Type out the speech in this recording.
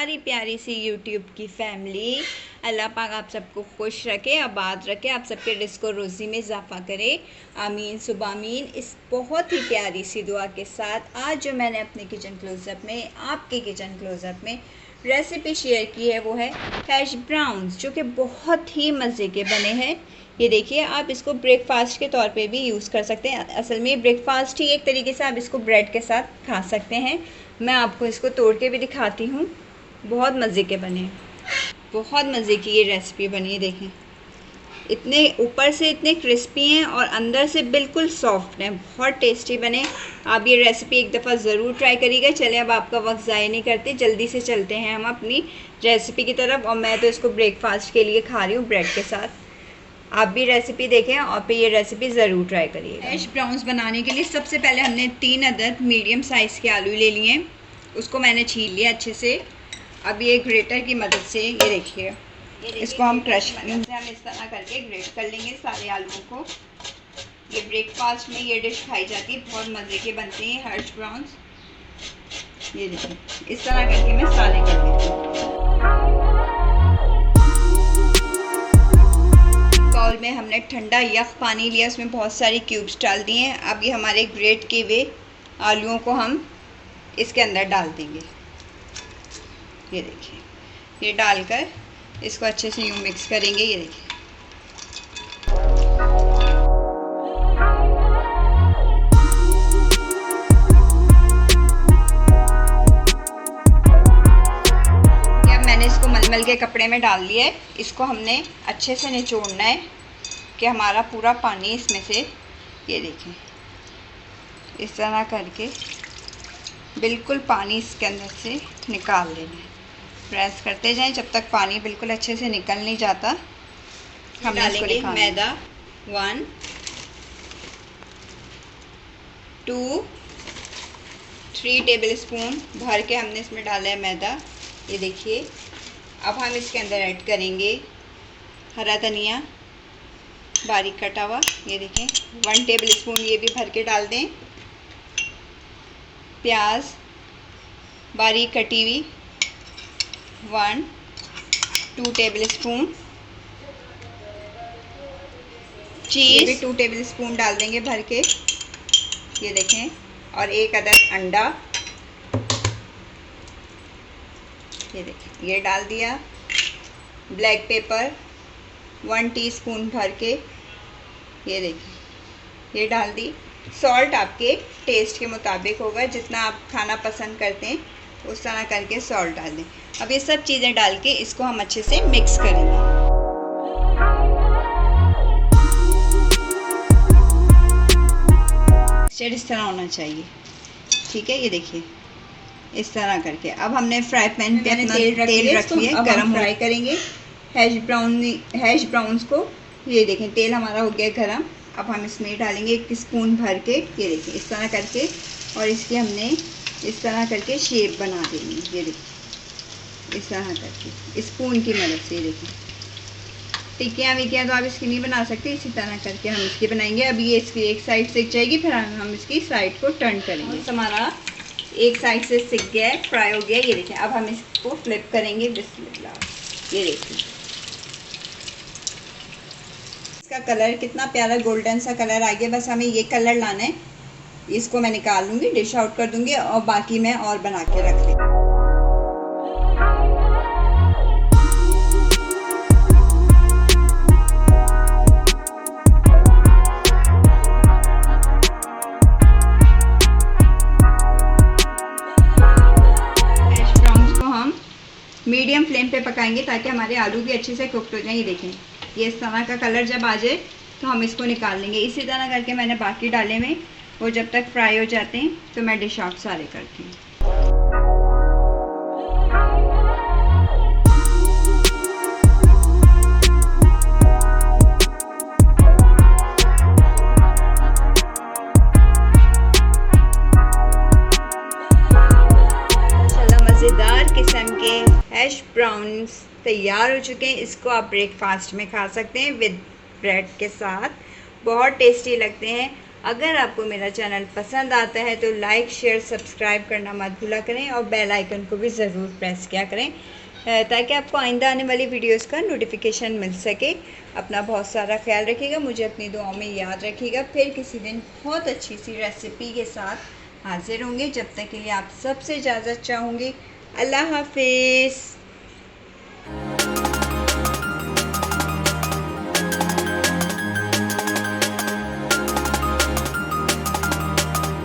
हमारी प्यारी सी यूट्यूब की फैमिली। अल्लाह पाक आप सबको खुश रखे, आबाद रखे, आप सबके रिज़्क़ और रोज़ी में इजाफ़ा करे, आमीन सुबह आमीन। इस बहुत ही प्यारी सी दुआ के साथ आज जो मैंने अपने किचन क्लोज़अप में, आपके किचन क्लोज़अप में रेसिपी शेयर की है वो है हैश ब्राउन्स, जो कि बहुत ही मज़े के बने हैं। ये देखिए, आप इसको ब्रेकफास्ट के तौर पे भी यूज़ कर सकते हैं। असल में ब्रेकफास्ट ही एक तरीके से आप इसको ब्रेड के साथ खा सकते हैं। मैं आपको इसको तोड़ के भी दिखाती हूँ। बहुत मज़े के बने, बहुत मज़े की ये रेसिपी बनी है। देखें, इतने ऊपर से इतने क्रिस्पी हैं और अंदर से बिल्कुल सॉफ्ट हैं, बहुत टेस्टी बने। आप ये रेसिपी एक दफ़ा ज़रूर ट्राई करिएगा। चलें, अब आपका वक्त ज़ाया नहीं करते, जल्दी से चलते हैं हम अपनी रेसिपी की तरफ। और मैं तो इसको ब्रेकफास्ट के लिए खा रही हूँ ब्रेड के साथ। आप भी रेसिपी देखें और फिर ये रेसिपी ज़रूर ट्राई करिएगा। हैश ब्राउन्स बनाने के लिए सबसे पहले हमने 3 अदद मीडियम साइज़ के आलू ले लिए हैं। उसको मैंने छील लिया अच्छे से। अब ये ग्रेटर की मदद से ये देखिए, इसको हम क्रश करेंगे। हम इस तरह करके ग्रेट कर लेंगे सारे आलूओं को। ये ब्रेकफास्ट में ये डिश खाई जाती है, बहुत मज़े के बनते हैं हैश ब्राउन्स। ये देखिए, इस तरह करके मैं सारे कर लेती हूँ। बाउल में हमने ठंडा यख पानी लिया, उसमें बहुत सारी क्यूब्स डाल दिए हैं। अब ये हमारे ग्रेट किए हुए आलूओं को हम इसके अंदर डाल देंगे। ये देखिए, ये डालकर इसको अच्छे से यूँ मिक्स करेंगे। ये देखिए, अब मैंने इसको मलमल के कपड़े में डाल दिया है। इसको हमने अच्छे से निचोड़ना है कि हमारा पूरा पानी इसमें से, ये देखें, इस तरह करके बिल्कुल पानी इसके अंदर से निकाल लेना है। प्रेस करते जाएं जब तक पानी बिल्कुल अच्छे से निकल नहीं जाता। हम डालेंगे मैदा 1 2 3 टेबल स्पून भर के हमने इसमें डाला है मैदा। ये देखिए, अब हम इसके अंदर ऐड करेंगे हरा धनिया बारीक कटा हुआ। ये देखें, 1 टेबल स्पून ये भी भर के डाल दें। प्याज बारीक कटी हुई 2 टेबल स्पून। चीज़ भी 2 टेबल स्पून डाल देंगे भर के। ये देखें, और 1 अदद अंडा, ये देखें, ये डाल दिया। ब्लैक पेपर 1 टीस्पून भर के, ये देखें, ये डाल दी। सॉल्ट आपके टेस्ट के मुताबिक होगा, जितना आप खाना पसंद करते हैं उस तरह करके सॉल्ट डाल दें। अब ये सब चीज़ें डाल के इसको हम अच्छे से मिक्स करेंगे। इस तरह होना चाहिए, ठीक है। ये देखिए, इस तरह करके अब हमने फ्राई पैन पे अपना तेल रख लिया, गरम फ्राई करेंगे हैश ब्राउन्स को। ये देखें, तेल हमारा हो गया गरम। अब हम इसमें डालेंगे 1 स्पून भर के। ये देखिए, इस तरह करके, और इसकी हमने इस तरह करके शेप बना देंगे। ये देखिए, इस तरह करके स्पून की मदद से। ये देखिए, टिक्कियाँ विक्कियाँ तो आप इसकी नहीं बना सकते, इसी तरह करके हम इसकी बनाएंगे। अब ये इसकी एक साइड सिक जाएगी, फिर हम इसकी साइड को टर्न करेंगे। हमारा एक साइड से सिक गया है, फ्राई हो गया। ये देखिए, अब हम इसको फ्लिप करेंगे। बिस्मिल्लाह। ये देखिए, इसका कलर कितना प्यारा गोल्डन सा कलर आ गया। बस हमें ये कलर लाना है। इसको मैं निकाल लूँगी, डिश आउट कर दूँगी, और बाकी मैं और बना के रख लूँगी। हैश ब्राउन्स को हम मीडियम फ्लेम पे पकाएंगे ताकि हमारे आलू भी अच्छे से कुकड हो जाएं। ये देखें, ये इस तरह का कलर जब आ जाए तो हम इसको निकाल लेंगे। इसी तरह करके मैंने बाकी डाले में, वो जब तक फ्राई हो जाते हैं तो मैं डिश आउट सारे करती हूँ। मज़ेदार किस्म के हैश ब्राउन्स तैयार हो चुके हैं। इसको आप ब्रेकफास्ट में खा सकते हैं विद ब्रेड के साथ, बहुत टेस्टी लगते हैं। अगर आपको मेरा चैनल पसंद आता है तो लाइक शेयर सब्सक्राइब करना मत भूला करें और बेल आइकन को भी ज़रूर प्रेस किया करें ताकि आपको आइंदा आने वाली वीडियोस का नोटिफिकेशन मिल सके। अपना बहुत सारा ख्याल रखिएगा, मुझे अपनी दुआओं में याद रखिएगा। फिर किसी दिन बहुत अच्छी सी रेसिपी के साथ हाजिर होंगे। जब तक के लिए आप सबसे इजाज़त चाहूँगी। अल्लाह हाफिज़।